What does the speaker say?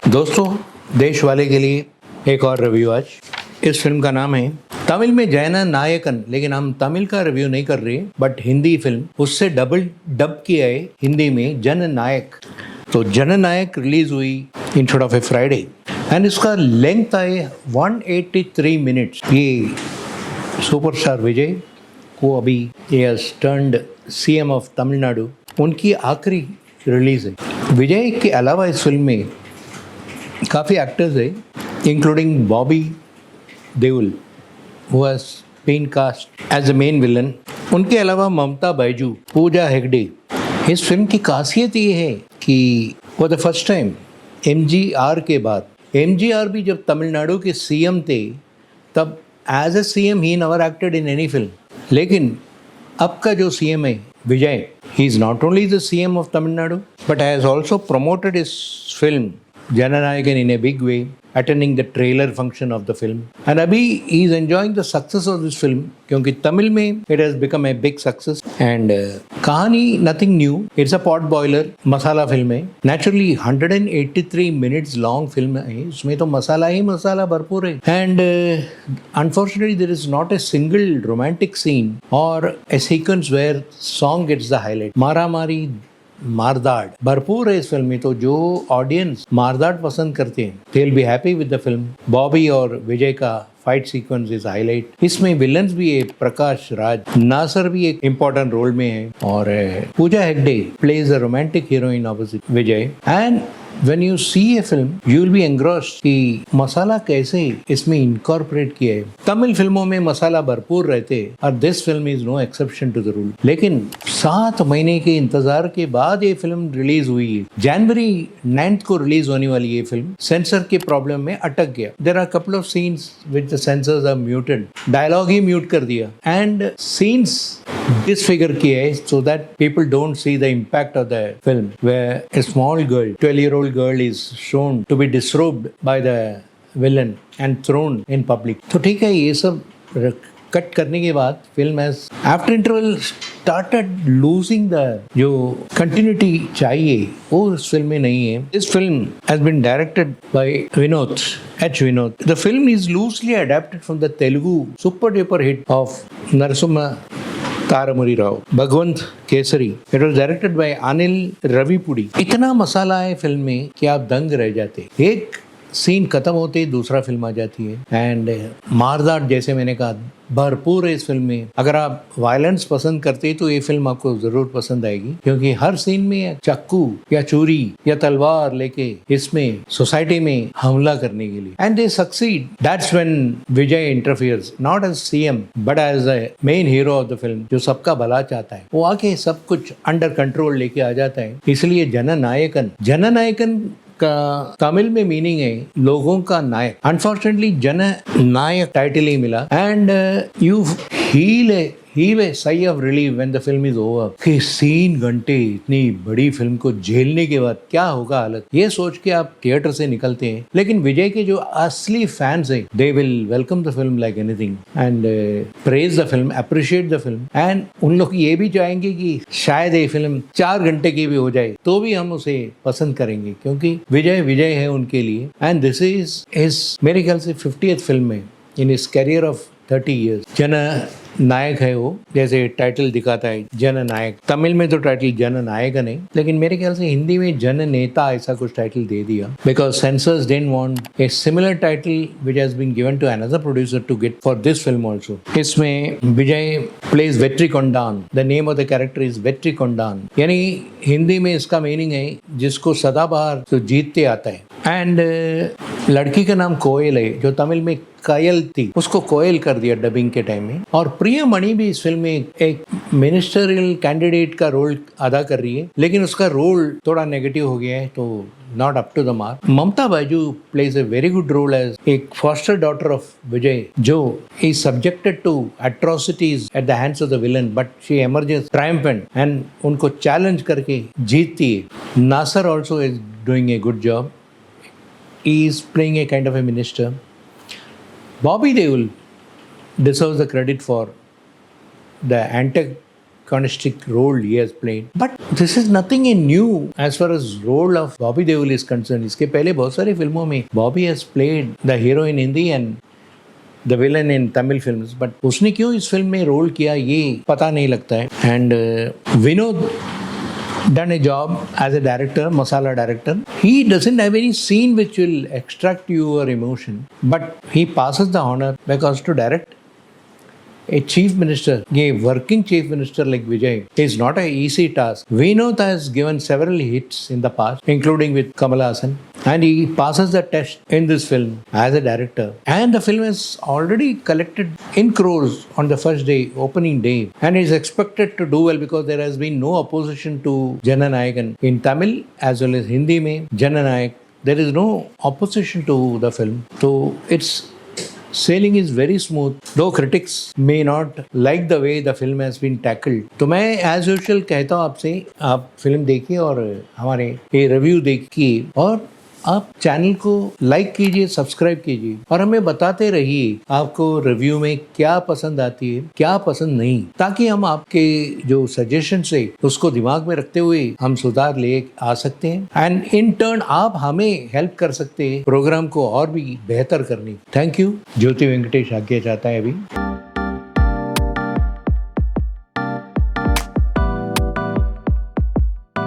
दोस्तों, देश वाले के लिए एक और रिव्यू आज। इस फिल्म का नाम है तमिल में जयन नायकन, लेकिन हम तमिल का रिव्यू नहीं कर रहे, बट हिंदी फिल्म उससे डबल डब किया है हिंदी में जन नायक। तो जन नायक रिलीज हुई instead of A Friday and इसका लेंथ है 183 मिनट्स। ये सुपरस्टार विजय को अभी he has turned CM of Tamil Nadu, उनकी आखिरी रिलीज है। विजय के अलावा इस फिल्म में काफ़ी एक्टर्स है, including Bobby Deol who has been cast as a main villain। उनके अलावा ममता बायजू, पूजा हेगड़े। इस फिल्म की खासियत ये है कि for the first time MGR के बाद, MGR भी जब तमिलनाडु के CM थे तब एज ए CM ही never acted in any film, लेकिन अब का जो CM है विजय, he is not only the CM of Tamil Nadu but has also promoted his film Jananayakan in a big way, attending the trailer function of the film, and अभी he is enjoying the success of this film क्योंकि तमिल में it has become a big success and कहानी nothing new, it's a pot boiler masala film है। Naturally 183 minutes long film है, उसमें तो मसाला ही मसाला भरपूर है and unfortunately there is not a single romantic scene or a sequence where song gets the highlight। मारा मारी मारदाड़ भरपूर है इस फिल्म में, तो जो ऑडियंस मारदाड़ पसंद करते हैं they will be happy with the film. Bobby और विजय का फाइट सीक्वेंस इज हाईलाइट। इसमें विलन्स भी है, प्रकाश राज, नासर भी एक इम्पोर्टेंट रोल में है और Pooja Hegde plays the romantic heroine opposite Vijay. And when you see a film you will be engrossed कि मसाला कैसे इसमें इनकॉर्पोरेट किया है। तमिल फिल्मों में मसाला भरपूर रहते और this film is no exception to the rule. लेकिन 7 महीने के इंतजार के बाद ये फिल्म रिलीज हुई है। जनवरी 9 को रिलीज होने वाली ये फिल्म सेंसर के प्रॉब्लम में अटक गया। There are couple of scenes which the censors are muted, dialogue ही म्यूट कर दिया एंड सीन्स disfigure किया है so that people don't see the impact of the film where a small girl, 12-year-old girl is shown to be disrobed by the villain and thrown in public। तो ठीक है, ये सब cut करने के बाद film has after interval started losing the जो continuity चाहिए वो इस फिल्म में नहीं है। This film has been directed by Vinod H. Vinod। The film is loosely adapted from the Telugu super duper hit of Narasimha तारामुरी Rao, Bhagavanth Kesari. It was directed by Anil Ravipudi. इतना मसाला है फिल्म में कि आप दंग रह जाते। एक सीन खत्म होते ही दूसरा फिल्म आ जाती है एंड मारदार जैसे मैंने कहा भरपूर है इस फिल्म में। अगर आप वायलेंस पसंद करते हैं तो ये फिल्म आपको जरूर पसंद आएगी क्योंकि हर सीन में चाकू या चूरी या तलवार लेके इसमें सोसाइटी में हमला करने के लिए and they succeed. That's when Vijay interferes not as CM but as the main hero of the film, जो सबका भला चाहता है। वो आके सब कुछ अंडर कंट्रोल लेके आ जाता है। इसलिए जननायकन, जननायकन का तमिल में मीनिंग है लोगों का नायक। अनफॉर्चुनेटली जन नायक टाइटल ही मिला and you heave a sigh of relief when the film is over कि 3 घंटे इतनी बड़ी फिल्म को झेलने के बाद क्या होगा हालत, ये सोच के आप थिएटर से निकलते हैं। लेकिन विजय के जो असली फैंस हैं they will welcome the film like anything and praise the film, appreciate the film and उन लोग ये भी चाहेंगे कि शायद ये फिल्म 4 घंटे की भी हो जाए तो भी हम उसे पसंद करेंगे क्योंकि विजय विजय है उनके लिए। एंड दिस इज मेरे ख्याल से 50th फिल्म है in his career of 30 years। Jan Nayak है वो, जैसे टाइटल दिखाता है जन नायक। तमिल में तो टाइटल जन नायकन है, लेकिन मेरे ख्याल से हिंदी में जन नेता ऐसा कुछ टाइटल दे दिया because censors didn't want a similar title which has been given to another producer to get for this film also. इसमें Vijay plays Vetri Kondan, the name of the character is Vetri Kondan, यानी हिंदी में इसका मीनिंग है जिसको सदाबहार तो जीतते आता है। एंड लड़की का नाम कोयल है, जो तमिल में कायल थी उसको कोयल कर दिया डबिंग के टाइम में। और प्रियमणि भी इस फिल्म में एक मिनिस्टरियल कैंडिडेट का रोल अदा कर रही है, लेकिन उसका रोल थोड़ा नेगेटिव हो गया है तो not up to the mark. Mamitha Baiju plays a very good role as एक फॉस्टर डॉटर ऑफ विजय जो is subjected to atrocities at the hands of the villain but she emerges triumphant and उनको challenge करके जीतती है। Nassar also is doing a good job, he is playing a kind of a minister। Bobby Deol deserves the credit for the antagonistic role he has played. But this is nothing new as far as role of Bobby Deol is concerned. इसके पहले बहुत सारी फिल्मों में Bobby has played the hero in Hindi and the villain in Tamil films. But उसने क्यों इस film में रोल किया ये पता नहीं लगता है. And Vinod done a job as a director, masala director. He doesn't have any scene which will extract your emotion, but he passes the honor because to direct a chief minister, a working chief minister like Vijay is not an easy task. Vinod has given several hits in the past, including with Kamal Haasan, and he passes the test in this film as a director. And the film has already collected in crores on the first day, opening day, and is expected to do well because there has been no opposition to Jananayakan in Tamil as well as Hindi. Mein Jananayak, there is no opposition to the film, so it's sailing is very smooth, though critics may not like the way the film has been tackled. तो मैं as usual कहता हूँ आपसे, आप film देखिए और हमारे ये रिव्यू देखिए और आप चैनल को लाइक कीजिए, सब्सक्राइब कीजिए और हमें बताते रहिए आपको रिव्यू में क्या पसंद आती है, क्या पसंद नहीं, ताकि हम आपके जो सजेशन है उसको दिमाग में रखते हुए हम सुधार ले आ सकते हैं एंड इन टर्न आप हमें हेल्प कर सकते हैं प्रोग्राम को और भी बेहतर करने. Thank you. ज्योति वेंकटेश आज्ञा चाहता है अभी.